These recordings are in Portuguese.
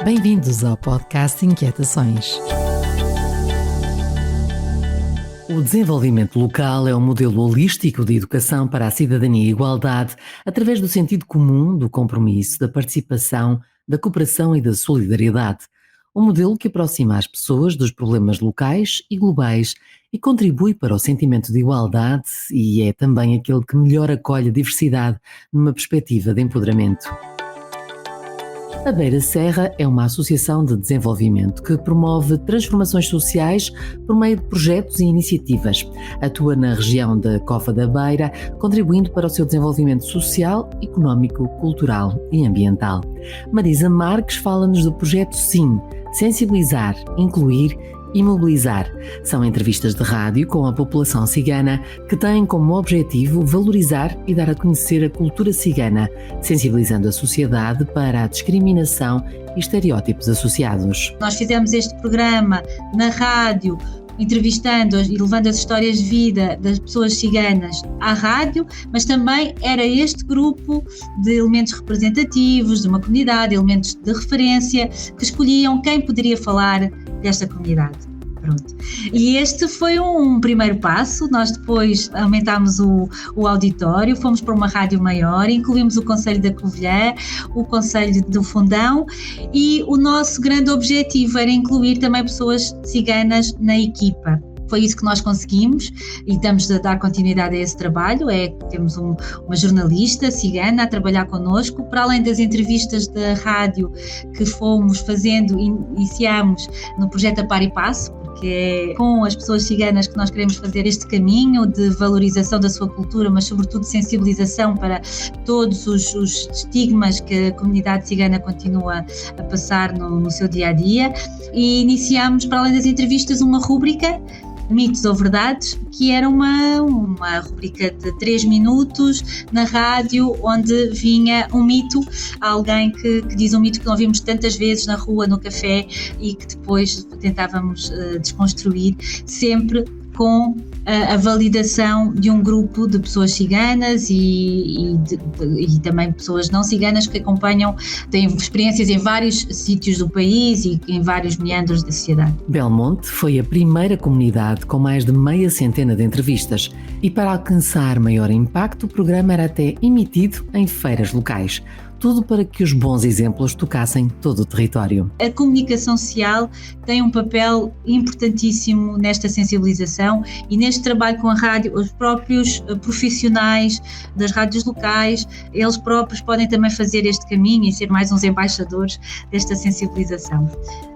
Bem-vindos ao podcast Inquietações. O desenvolvimento local é um modelo holístico de educação para a cidadania e igualdade através do sentido comum, do compromisso, da participação, da cooperação e da solidariedade. Um modelo que aproxima as pessoas dos problemas locais e globais e contribui para o sentimento de igualdade e é também aquele que melhor acolhe a diversidade numa perspectiva de empoderamento. A Beira Serra é uma associação de desenvolvimento que promove transformações sociais por meio de projetos e iniciativas. Atua na região da Cova da Beira, contribuindo para o seu desenvolvimento social, económico, cultural e ambiental. Marisa Marques fala-nos do projeto SIM, Sensibilizar, Incluir e Mobilizar. São entrevistas de rádio com a população cigana que têm como objetivo valorizar e dar a conhecer a cultura cigana, sensibilizando a sociedade para a discriminação e estereótipos associados. Nós fizemos este programa na rádio, entrevistando e levando as histórias de vida das pessoas ciganas à rádio, mas também era este grupo de elementos representativos de uma comunidade, elementos de referência, que escolhiam quem poderia falar desta comunidade. Pronto. E este foi um primeiro passo. Nós depois aumentámos o auditório, fomos para uma rádio maior, incluímos o Concelho da Covilhã, o Concelho do Fundão, e o nosso grande objetivo era incluir também pessoas ciganas na equipa. Foi isso que nós conseguimos e estamos a dar continuidade a esse trabalho. Temos uma jornalista cigana a trabalhar connosco, para além das entrevistas da rádio que fomos fazendo, iniciamos no projeto A Par e Passo, que é com as pessoas ciganas que nós queremos fazer este caminho de valorização da sua cultura, mas sobretudo de sensibilização para todos os estigmas que a comunidade cigana continua a passar no seu dia-a-dia. E iniciamos, para além das entrevistas, uma rúbrica Mitos ou Verdades, que era uma rubrica de 3 minutos na rádio, onde vinha um mito, alguém que diz um mito que não vimos tantas vezes na rua, no café, e que depois tentávamos desconstruir, sempre com a validação de um grupo de pessoas ciganas e também pessoas não ciganas que acompanham, têm experiências em vários sítios do país e em vários meandros da sociedade. Belmonte foi a primeira comunidade com mais de meia centena de entrevistas e para alcançar maior impacto o programa era até emitido em feiras locais. Tudo para que os bons exemplos tocassem todo o território. A comunicação social tem um papel importantíssimo nesta sensibilização e neste trabalho com a rádio. Os próprios profissionais das rádios locais, eles próprios podem também fazer este caminho e ser mais uns embaixadores desta sensibilização.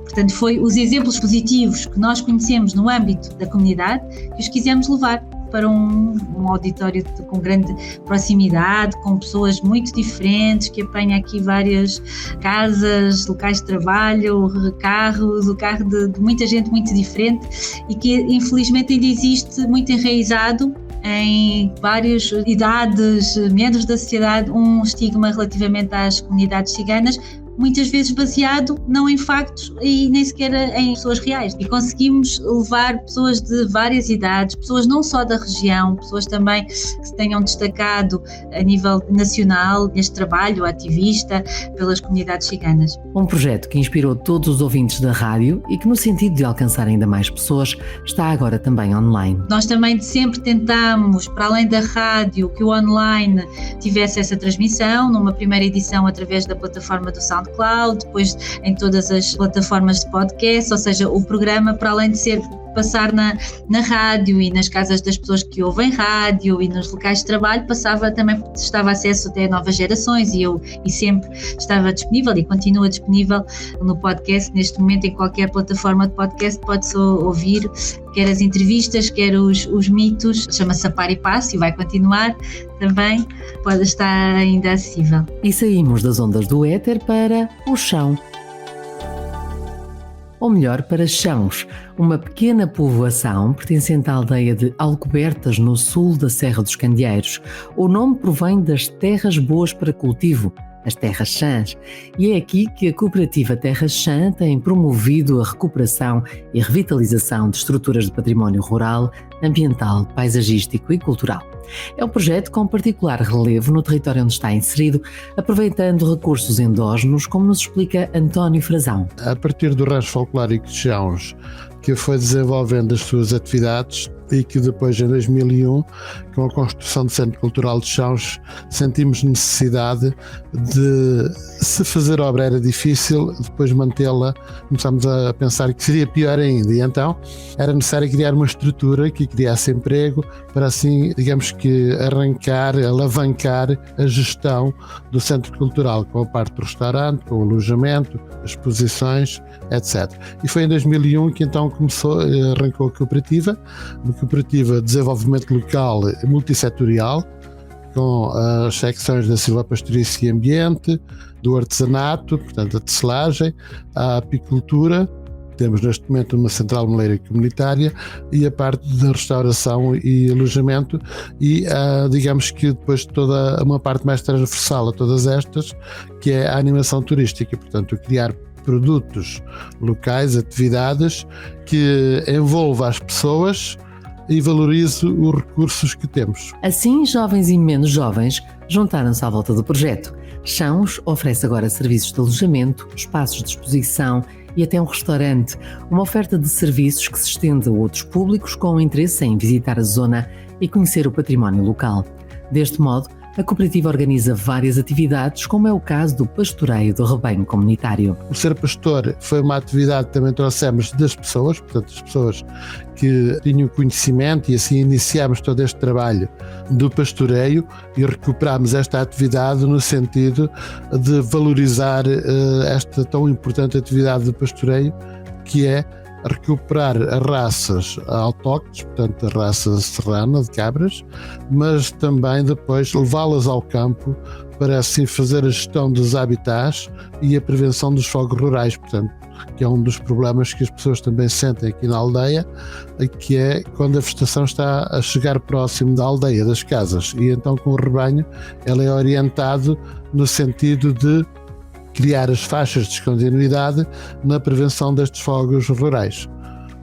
Portanto, foi os exemplos positivos que nós conhecemos no âmbito da comunidade que os quisemos levar para um auditório com grande proximidade, com pessoas muito diferentes, que apanha aqui várias casas, locais de trabalho, carros, o carro de muita gente muito diferente e que infelizmente ainda existe muito enraizado em várias idades, membros da sociedade, um estigma relativamente às comunidades ciganas, muitas vezes baseado não em factos e nem sequer em pessoas reais. E conseguimos levar pessoas de várias idades, pessoas não só da região, pessoas também que se tenham destacado a nível nacional neste trabalho ativista pelas comunidades ciganas. Um projeto que inspirou todos os ouvintes da rádio e que, no sentido de alcançar ainda mais pessoas, está agora também online. Nós também sempre tentamos, para além da rádio, que o online tivesse essa transmissão, numa primeira edição através da plataforma do SoundCloud, depois em todas as plataformas de podcast, ou seja, o programa, para além de passar na rádio e nas casas das pessoas que ouvem rádio e nos locais de trabalho, estava acesso até a novas gerações e sempre estava disponível e continua disponível no podcast. Neste momento, em qualquer plataforma de podcast pode-se ouvir quer as entrevistas, quer os mitos. Chama-se A Par e Passo e vai continuar também, pode estar ainda acessível. E saímos das ondas do éter para o chão. Ou melhor, para Chãos, uma pequena povoação pertencente à aldeia de Alcobertas, no sul da Serra dos Candeeiros. O nome provém das terras boas para cultivo, as Terras Chãs, e é aqui que a cooperativa Terras Chã tem promovido a recuperação e revitalização de estruturas de património rural ambiental, paisagístico e cultural. É um projeto com particular relevo no território onde está inserido, aproveitando recursos endógenos, como nos explica António Frazão. A partir do Rancho Folclórico de Chãos, que foi desenvolvendo as suas atividades, e que depois, em 2001, com a construção do Centro Cultural de Chãos, sentimos necessidade de, se fazer a obra era difícil, depois mantê-la, começámos a pensar que seria pior ainda, e então era necessário criar uma estrutura que criasse emprego para assim, digamos que alavancar a gestão do Centro Cultural, com a parte do restaurante, com o alojamento, as exposições, etc. E foi em 2001 que então arrancou a cooperativa de desenvolvimento local multissetorial, com as secções da silvopastoriço e ambiente, do artesanato, portanto a tecelagem, a apicultura, temos neste momento uma central meleira comunitária, e a parte da restauração e alojamento, e digamos que depois toda uma parte mais transversal a todas estas, que é a animação turística, portanto criar produtos locais, atividades que envolva as pessoas e valorize os recursos que temos. Assim, jovens e menos jovens juntaram-se à volta do projeto. Chãos oferece agora serviços de alojamento, espaços de exposição e até um restaurante, uma oferta de serviços que se estende a outros públicos com interesse em visitar a zona e conhecer o património local. Deste modo, a cooperativa organiza várias atividades, como é o caso do pastoreio do rebanho comunitário. O ser pastor foi uma atividade que também trouxemos das pessoas, portanto as pessoas que tinham conhecimento, e assim iniciámos todo este trabalho do pastoreio e recuperámos esta atividade no sentido de valorizar esta tão importante atividade do pastoreio, que é recuperar as raças autóctones, portanto a raça serrana de cabras, mas também depois levá-las ao campo para assim fazer a gestão dos habitats e a prevenção dos fogos rurais, portanto, que é um dos problemas que as pessoas também sentem aqui na aldeia, que é quando a vegetação está a chegar próximo da aldeia, das casas, e então com o rebanho ela é orientado no sentido de criar as faixas de descontinuidade na prevenção destes fogos rurais.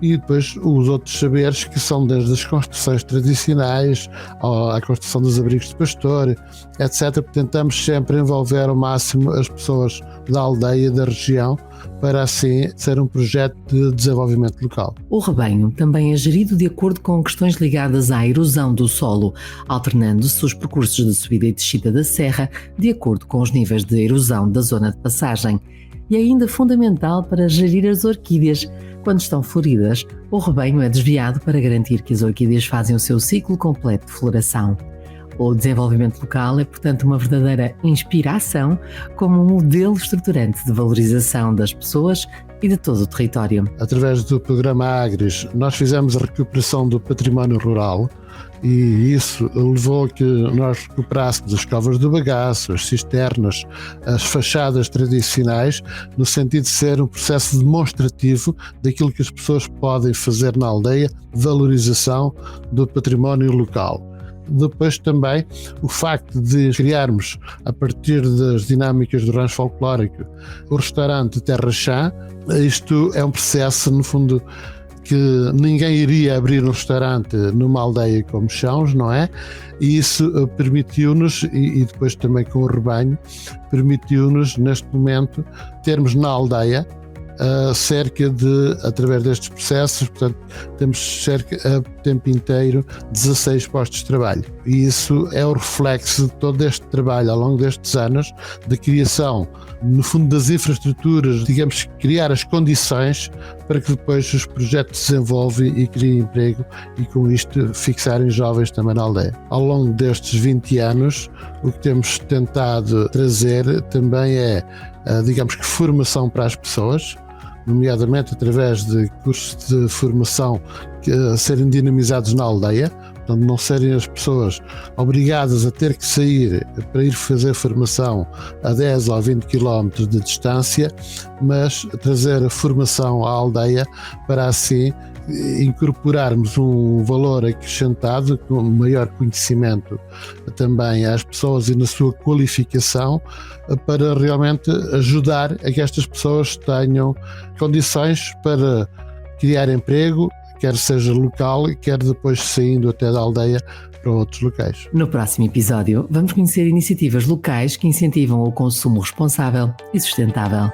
E depois os outros saberes, que são desde as construções tradicionais à construção dos abrigos de pastor, etc. Tentamos sempre envolver ao máximo as pessoas da aldeia, da região, para assim ser um projeto de desenvolvimento local. O rebanho também é gerido de acordo com questões ligadas à erosão do solo, alternando-se os percursos de subida e descida da serra de acordo com os níveis de erosão da zona de passagem. E é ainda fundamental para gerir as orquídeas. Quando estão floridas, o rebanho é desviado para garantir que as orquídeas fazem o seu ciclo completo de floração. O desenvolvimento local é, portanto, uma verdadeira inspiração como um modelo estruturante de valorização das pessoas e de todo o território. Através do programa Agris, nós fizemos a recuperação do património rural, e isso levou a que nós recuperássemos as covas do bagaço, as cisternas, as fachadas tradicionais, no sentido de ser um processo demonstrativo daquilo que as pessoas podem fazer na aldeia, valorização do património local. Depois também o facto de criarmos, a partir das dinâmicas do rancho folclórico, o restaurante Terra Chã. Isto é um processo, no fundo, que ninguém iria abrir um restaurante numa aldeia como Chãos, não é? E isso permitiu-nos, e depois também com o rebanho, permitiu-nos neste momento termos na aldeia cerca de, através destes processos, portanto, temos cerca, a tempo inteiro, 16 postos de trabalho. E isso é o reflexo de todo este trabalho ao longo destes anos de criação, no fundo, das infraestruturas, digamos, criar as condições para que depois os projetos se desenvolvam e criem emprego, e com isto fixarem jovens também na aldeia. Ao longo destes 20 anos, o que temos tentado trazer também é, digamos que, formação para as pessoas, nomeadamente através de cursos de formação a serem dinamizados na aldeia, portanto não serem as pessoas obrigadas a ter que sair para ir fazer formação a 10 ou 20 km de distância, mas trazer a formação à aldeia para assim incorporarmos um valor acrescentado, com maior conhecimento também às pessoas e na sua qualificação, para realmente ajudar a que estas pessoas tenham condições para criar emprego, quer seja local, quer depois saindo até da aldeia para outros locais. No próximo episódio, vamos conhecer iniciativas locais que incentivam o consumo responsável e sustentável.